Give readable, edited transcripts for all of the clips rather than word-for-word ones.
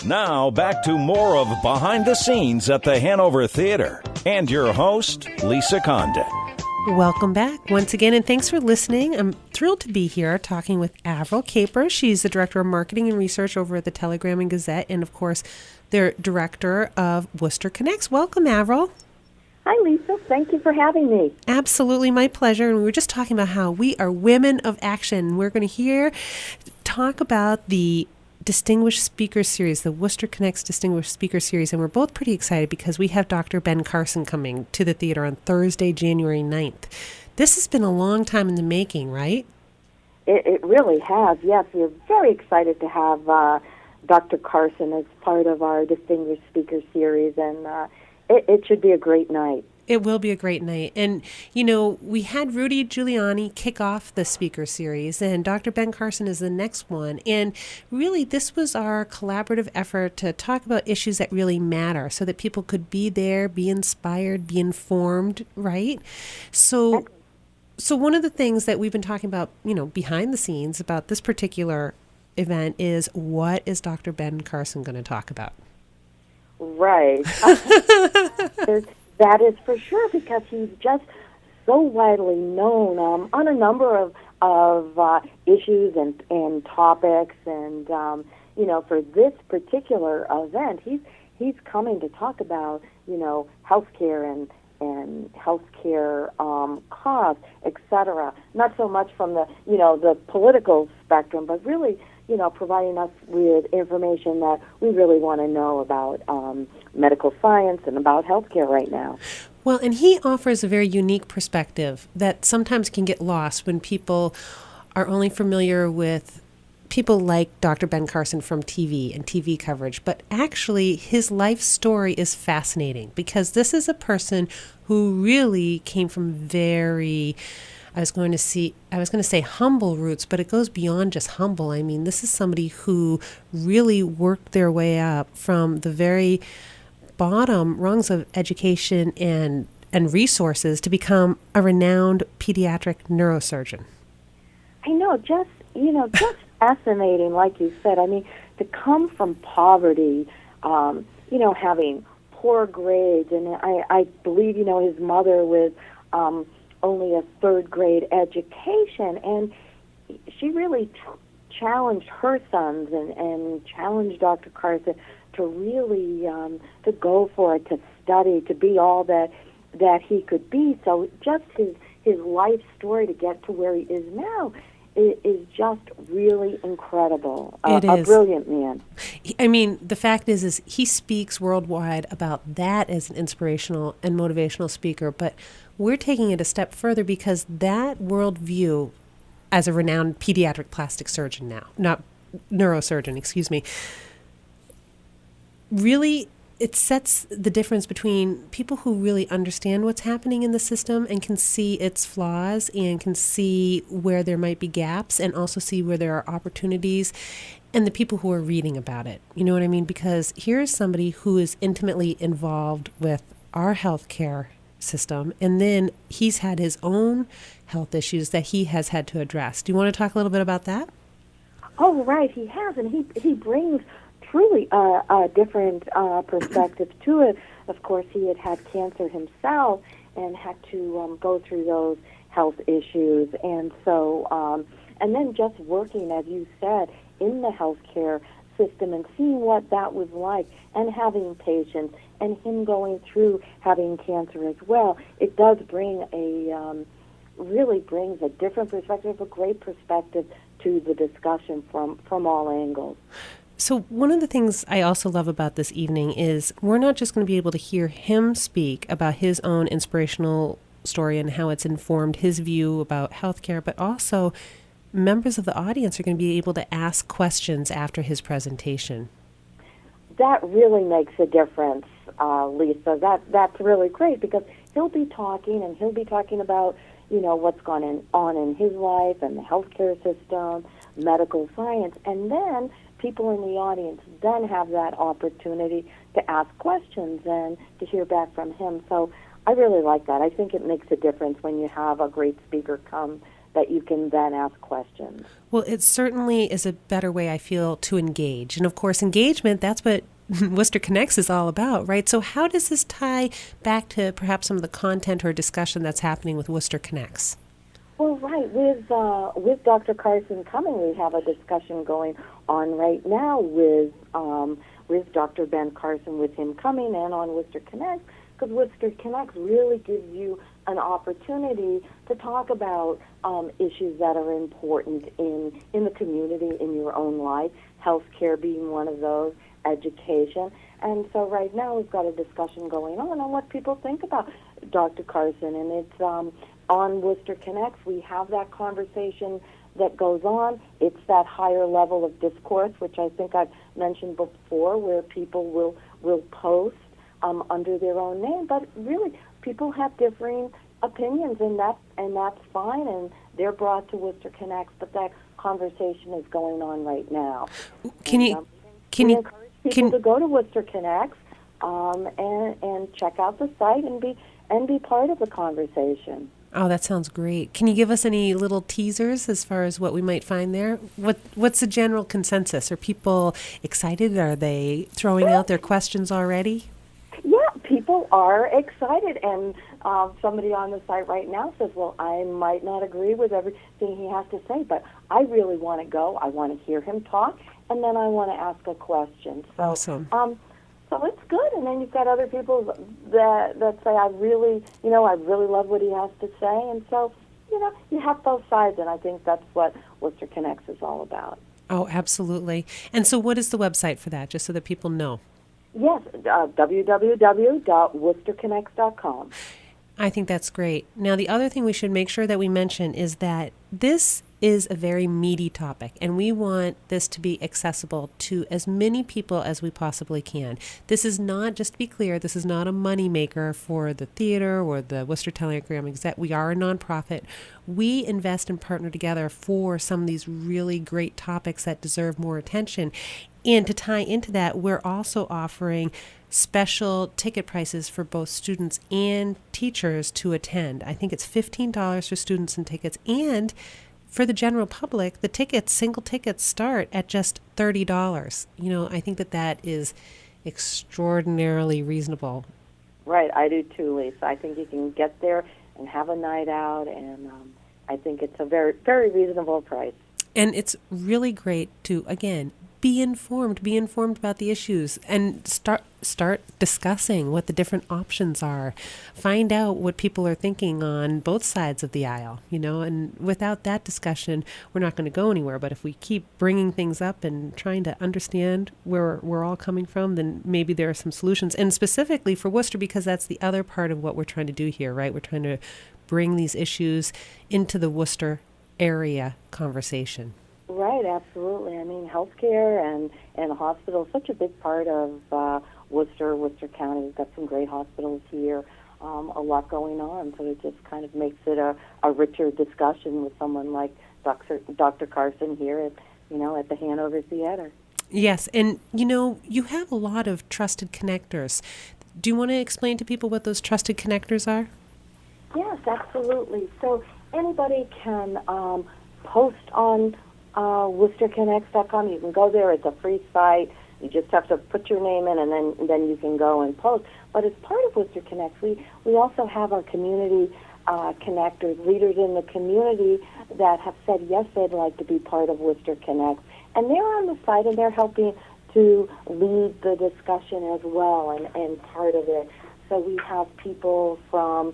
Now, back to more of Behind the Scenes at the Hanover Theater. And your host, Lisa Condon. Welcome back once again, and thanks for listening. I'm thrilled to be here talking with Averil Caper. She's the Director of Marketing and Research over at the Telegram and Gazette, and of course, the Director of Worcester Connects. Welcome, Averil. Hi, Lisa. Thank you for having me. Absolutely, my pleasure. And we were just talking about how we are women of action. We're going to talk about the Distinguished Speaker Series, the Worcester Connects Distinguished Speaker Series, and we're both pretty excited because we have Dr. Ben Carson coming to the theater on Thursday, January 9th. This has been a long time in the making, right? It really has, yes. We're very excited to have Dr. Carson as part of our Distinguished Speaker Series, and it should be a great night. It will be a great night. And, you know, we had Rudy Giuliani kick off the speaker series, and Dr. Ben Carson is the next one. And really, this was our collaborative effort to talk about issues that really matter so that people could be there, be inspired, be informed, right? So one of the things that we've been talking about, you know, behind the scenes about this particular event is, what is Dr. Ben Carson going to talk about? Right. That is for sure, because he's just so widely known on a number of issues and topics. And, you know, for this particular event, he's coming to talk about, you know, healthcare and healthcare costs, et cetera. Not so much from the, you know, the political spectrum, but really, you know, providing us with information that we really want to know about medical science and about healthcare right now. Well, and he offers a very unique perspective that sometimes can get lost when people are only familiar with people like Dr. Ben Carson from TV and TV coverage. But actually, his life story is fascinating because this is a person who really came from very, I was going to say humble roots, but it goes beyond just humble. I mean, this is somebody who really worked their way up from the very bottom rungs of education and resources to become a renowned pediatric neurosurgeon. I know, just fascinating, like you said. I mean, to come from poverty, you know, having poor grades, and I believe, you know, his mother with only a third grade education, and she really challenged her sons and challenged Dr. Carson to really to go for it, to study, to be all that he could be. So just his life story to get to where he is now is just really incredible. It is. A brilliant man. I mean, the fact is he speaks worldwide about that as an inspirational and motivational speaker, but we're taking it a step further because that worldview, as a renowned pediatric plastic surgeon now, not neurosurgeon, excuse me, really it sets the difference between people who really understand what's happening in the system and can see its flaws and can see where there might be gaps and also see where there are opportunities, and the people who are reading about it. You know what I mean? Because here's somebody who is intimately involved with our healthcare system, and then he's had his own health issues that he has had to address. Do you want to talk a little bit about that? Oh, right, he has, and he brings truly a different perspective to it. Of course, he had cancer himself and had to go through those health issues, and so and then just working, as you said, in the healthcare system and seeing what that was like, and having patients, and him going through having cancer as well. It does bring really brings a different perspective, a great perspective to the discussion from all angles. So one of the things I also love about this evening is we're not just going to be able to hear him speak about his own inspirational story and how it's informed his view about healthcare, but also members of the audience are going to be able to ask questions after his presentation. That really makes a difference, Lisa. That's really great, because he'll be talking, and he'll be talking about, you know, what's going on in his life and the healthcare system, medical science, and then people in the audience then have that opportunity to ask questions and to hear back from him. So I really like that. I think it makes a difference when you have a great speaker come that you can then ask questions. Well, it certainly is a better way, I feel, to engage. And of course, engagement, that's what Worcester Connects is all about, right? So how does this tie back to perhaps some of the content or discussion that's happening with Worcester Connects? Well, right. With Dr. Carson coming, we have a discussion going on right now with Dr. Ben Carson, with him coming, and on Worcester Connect, because Worcester Connect really gives you an opportunity to talk about issues that are important in the community, in your own life, healthcare being one of those, education. And so right now we've got a discussion going on what people think about Dr. Carson, and it's on Worcester Connects. We have that conversation that goes on. It's that higher level of discourse, which I think I've mentioned before, where people will post under their own name, but really people have differing opinions, and that's fine, and they're brought to Worcester Connects. But that conversation is going on right now. Can you encourage people to go to Worcester Connects and check out the site and be part of the conversation. Oh, that sounds great. Can you give us any little teasers as far as what we might find there? What's the general consensus? Are people excited? Are they throwing out their questions already? Yeah, people are excited, and somebody on the site right now says, well, I might not agree with everything he has to say, but I really want to go. I want to hear him talk, and then I want to ask a question. So, awesome. So it's good, and then you've got other people that say, I really love what he has to say, and so, you have both sides, and I think that's what Worcester Connects is all about. Oh, absolutely. And so what is the website for that, just so that people know? Yes, www.worcesterconnects.com. I think that's great. Now, the other thing we should make sure that we mention is that this is a very meaty topic, and we want this to be accessible to as many people as we possibly can. This is not, just to be clear, this is not a moneymaker for the theater or the Worcester Telegram Exec. We are a nonprofit. We invest and partner together for some of these really great topics that deserve more attention. And to tie into that, we're also offering special ticket prices for both students and teachers to attend. I think it's $15 for students and tickets, and for the general public, the tickets, single tickets, start at just $30. I think that is extraordinarily reasonable. Right, I do too, Lisa. I think you can get there and have a night out, and I think it's a very, very reasonable price. And it's really great to, again, be informed about the issues, and start discussing what the different options are. Find out what people are thinking on both sides of the aisle, and without that discussion, we're not going to go anywhere. But if we keep bringing things up and trying to understand where we're all coming from, then maybe there are some solutions. And specifically for Worcester, because that's the other part of what we're trying to do here, right? We're trying to bring these issues into the Worcester area conversation. Right, absolutely. I mean, healthcare and hospitals, such a big part of Worcester County. We've got some great hospitals here, a lot going on. So it just kind of makes it a richer discussion with someone like Dr. Carson here at the Hanover Theater. Yes, and you have a lot of trusted connectors. Do you want to explain to people what those trusted connectors are? Yes, absolutely. So anybody can post on WorcesterConnects.com. You can go there. It's a free site. You just have to put your name in, and then you can go and post. But as part of Worcester Connects, we also have our community connectors, leaders in the community that have said yes, they'd like to be part of Worcester Connects. And they're on the site, and they're helping to lead the discussion as well and part of it. So we have people from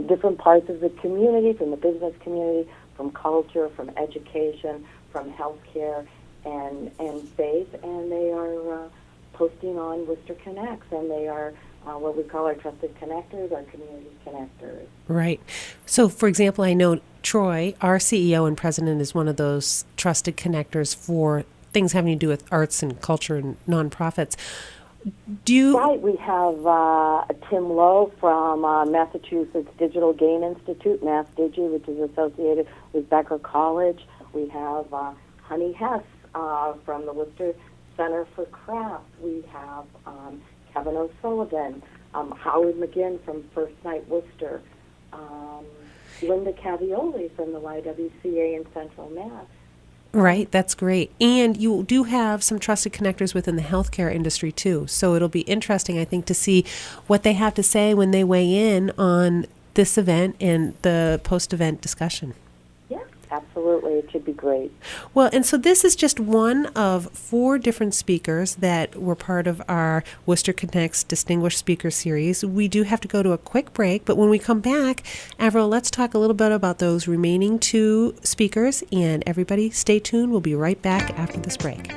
different parts of the community, from the business community, from culture, from education, from healthcare, and faith, and they are posting on Worcester Connects, and they are what we call our trusted connectors, our community connectors. Right. So, for example, I know Troy, our CEO and president, is one of those trusted connectors for things having to do with arts and culture and nonprofits. Right. We have Tim Lowe from Massachusetts Digital Game Institute, MassDigi, which is associated with Becker College. We have Honey Hess from the Worcester Center for Craft. We have Kevin O'Sullivan, Howard McGinn from First Night Worcester. Linda Cavioli from the YWCA in Central Mass. Right, that's great. And you do have some trusted connectors within the healthcare industry too. So it'll be interesting, I think, to see what they have to say when they weigh in on this event and the post-event discussion. Yeah, absolutely. It should be great. Well, and so this is just one of 4 different speakers that were part of our Worcester Connects Distinguished Speaker Series. We do have to go to a quick break, but when we come back, Averil, let's talk a little bit about those remaining 2 speakers, and everybody stay tuned. We'll be right back after this break.